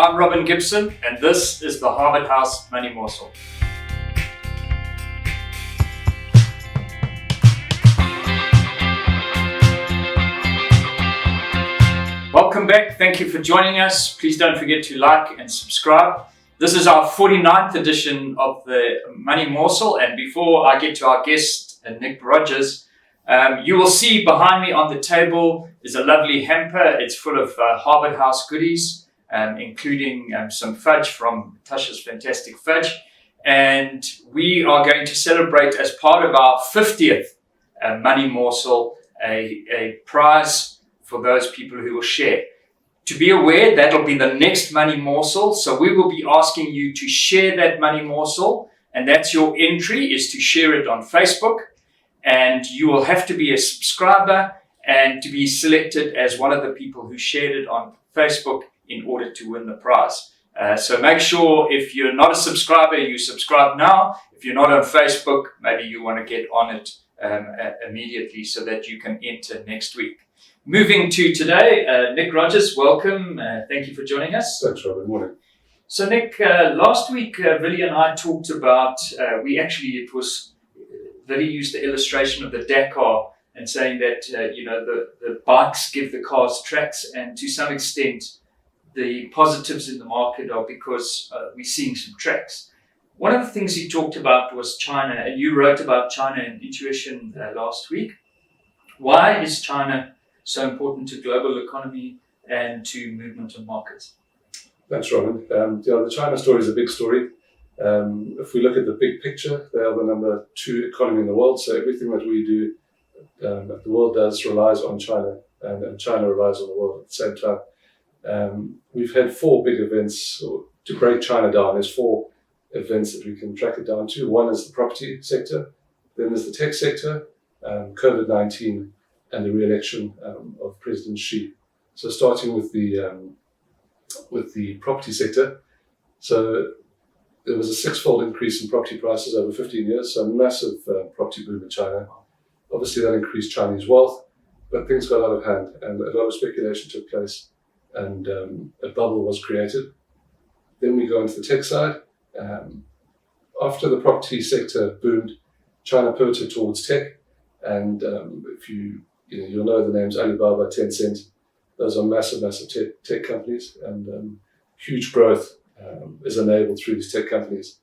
I'm Robin Gibson, and this is the Harvard House Money Morsel. Welcome back. Thank you for joining us. Please don't forget to like and subscribe. This is our 49th edition of the Money Morsel, and before I get to our guest, Nick Rogers, you will see behind me on the table is a lovely hamper. It's full of Harvard House goodies, including some fudge from Tasha's Fantastic Fudge. And we are going to celebrate, as part of our 50th Money Morsel, a prize for those people who will share. To be aware, that'll be the next Money Morsel. So we will be asking you to share that Money Morsel, and that's your entry, is to share it on Facebook. And you will have to be a subscriber and to be selected as one of the people who shared it on Facebook in order to win the prize. So make sure, if you're not a subscriber, you subscribe now. If you're not on Facebook, maybe you want to get on it immediately so that you can enter next week. Moving to today, Nick Rogers, welcome. Thank you for joining us. Thanks, Robin. Morning. So Nick, last week, Villy and I talked about, Villy used the illustration of the Dakar and saying that, the bikes give the cars tracks, and to some extent, the positives in the market are because we're seeing some tracks. One of the things you talked about was China, and you wrote about China in Intuition last week. Why is China so important to global economy and to movement of markets? Thanks, Robin. The China story is a big story. If we look at the big picture, they are the number 2 economy in the world. So everything that we do, that the world does, relies on China, and China relies on the world at the same time. We've had 4 big events. To break China down, there's 4 events that we can track it down to. One is the property sector, then there's the tech sector, COVID-19, and the re-election of President Xi. So starting with the property sector, so there was a 6-fold increase in property prices over 15 years, so a massive property boom in China. Obviously that increased Chinese wealth, but things got out of hand and a lot of speculation took place, and a bubble was created. Then we go into the tech side. After the property sector boomed, China pivoted towards tech, and if you'll know the names Alibaba, Tencent. Those are massive tech companies, and huge growth is enabled through these tech companies.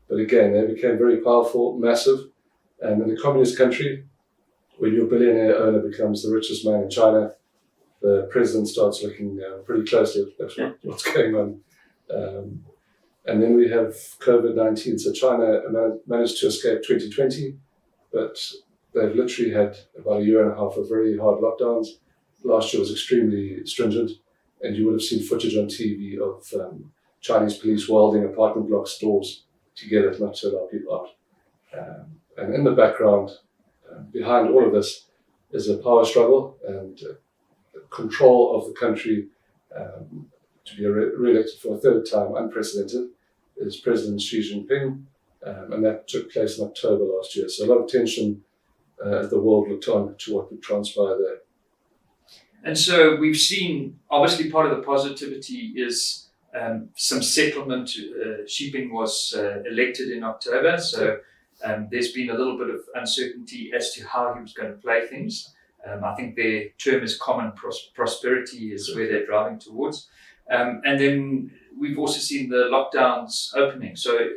But again, they became very powerful, massive, and in a communist country, when your billionaire owner becomes the richest man in China, the president starts looking pretty closely at what's going on. And then we have COVID-19. So China managed to escape 2020, but they've literally had about a year and a half of very hard lockdowns. Last year was extremely stringent, and you would have seen footage on TV of Chinese police welding apartment blocks doors together not to allow people out. And in the background, behind all of this, is a power struggle and control of the country to be re-elected for a 3rd time, unprecedented, is President Xi Jinping, and that took place in October last year. So a lot of tension as the world looked on to what would transpire there. And so we've seen, obviously part of the positivity is some settlement. Xi Jinping was elected in October, so there's been a little bit of uncertainty as to how he was going to play things. I think their term is common prosperity is where they're driving towards. And then we've also seen the lockdowns opening. So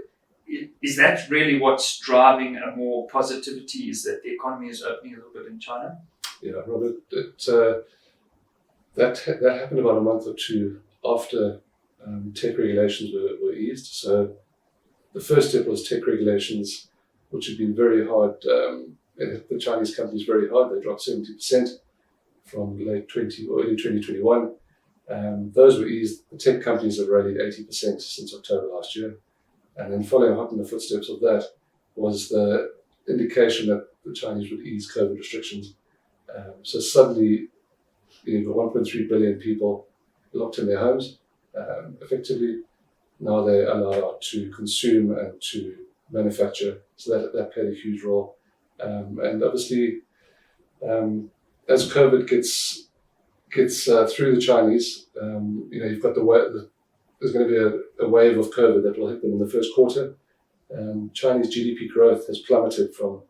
is that really what's driving a more positivity, is that the economy is opening a little bit in China? Yeah, Robert, that happened about a month or 2 after tech regulations were eased. So the first step was tech regulations, which had been very hard. It hit the Chinese companies very hard. They dropped 70% from late 20 or early 2021. Those were eased. The tech companies have rallied 80% since October last year. And then following hot in the footsteps of that was the indication that the Chinese would ease COVID restrictions. So suddenly, you've got 1.3 billion people locked in their homes. Effectively, now they're allowed to consume and to manufacture. So that played a huge role. And obviously, as COVID gets through the Chinese, you've got the there's going to be a wave of COVID that will hit them in the first quarter. Chinese GDP growth has plummeted from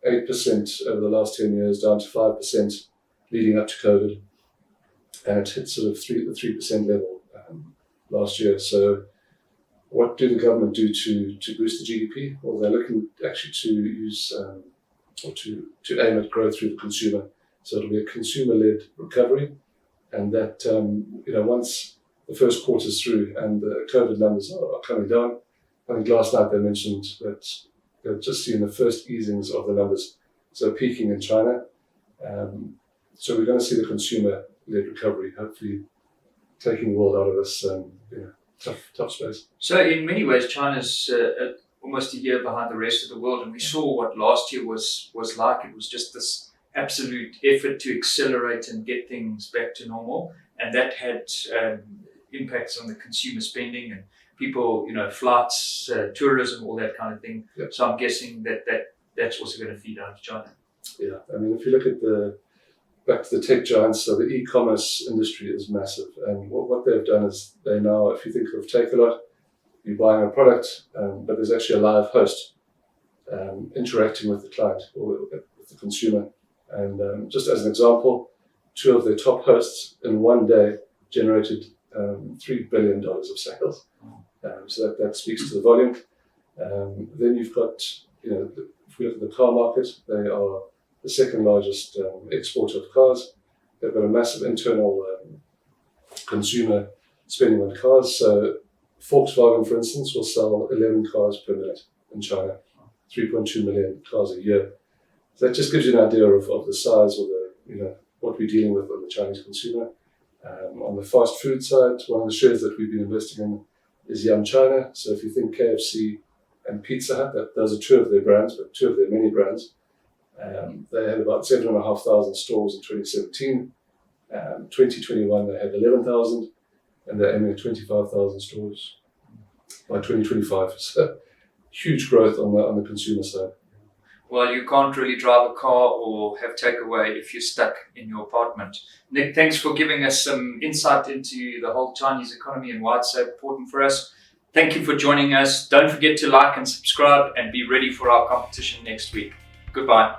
8% over the last 10 years down to 5% leading up to COVID. And it hit sort of the 3% level last year. So what do the government do to boost the GDP? Well, they're looking actually to use or to aim at growth through the consumer. So it'll be a consumer-led recovery. And that, once the first quarter's through and the COVID numbers are coming down, I think last night they mentioned that they've just seen the first easings of the numbers. So peaking in China. So we're going to see the consumer-led recovery, hopefully taking the world out of this tough space. So in many ways, China's almost a year behind the rest of the world, and we saw what last year was like. It was just this absolute effort to accelerate and get things back to normal, and that had impacts on the consumer spending and people, flights, tourism, all that kind of thing. Yep. So I'm guessing that's also going to feed out of China. Yeah, I mean, if you look at back to the tech giants, so the e-commerce industry is massive, and what they've done is they now, if you think of Takealot, you're buying a product, but there's actually a live host interacting with the client or with the consumer. And just as an example, 2 of their top hosts in one day generated $3 billion of sales. So that speaks to the volume. Then you've got, if we look at the car market, they are the second largest exporter of cars. They've got a massive internal consumer spending on cars. So Volkswagen, for instance, will sell 11 cars per minute in China, 3.2 million cars a year. So that just gives you an idea of the size of what we're dealing with on the Chinese consumer. On the fast food side, one of the shares that we've been investing in is Yum China. So if you think KFC and Pizza Hut, those are 2 of their brands, but 2 of their many brands. They had about 7,500 stores in 2017. 2021, they had 11,000, and they're aiming at 25,000 stores by 2025. So huge growth on the consumer side. Well, you can't really drive a car or have takeaway if you're stuck in your apartment. Nick, thanks for giving us some insight into the whole Chinese economy and why it's so important for us. Thank you for joining us. Don't forget to like and subscribe and be ready for our competition next week. Goodbye.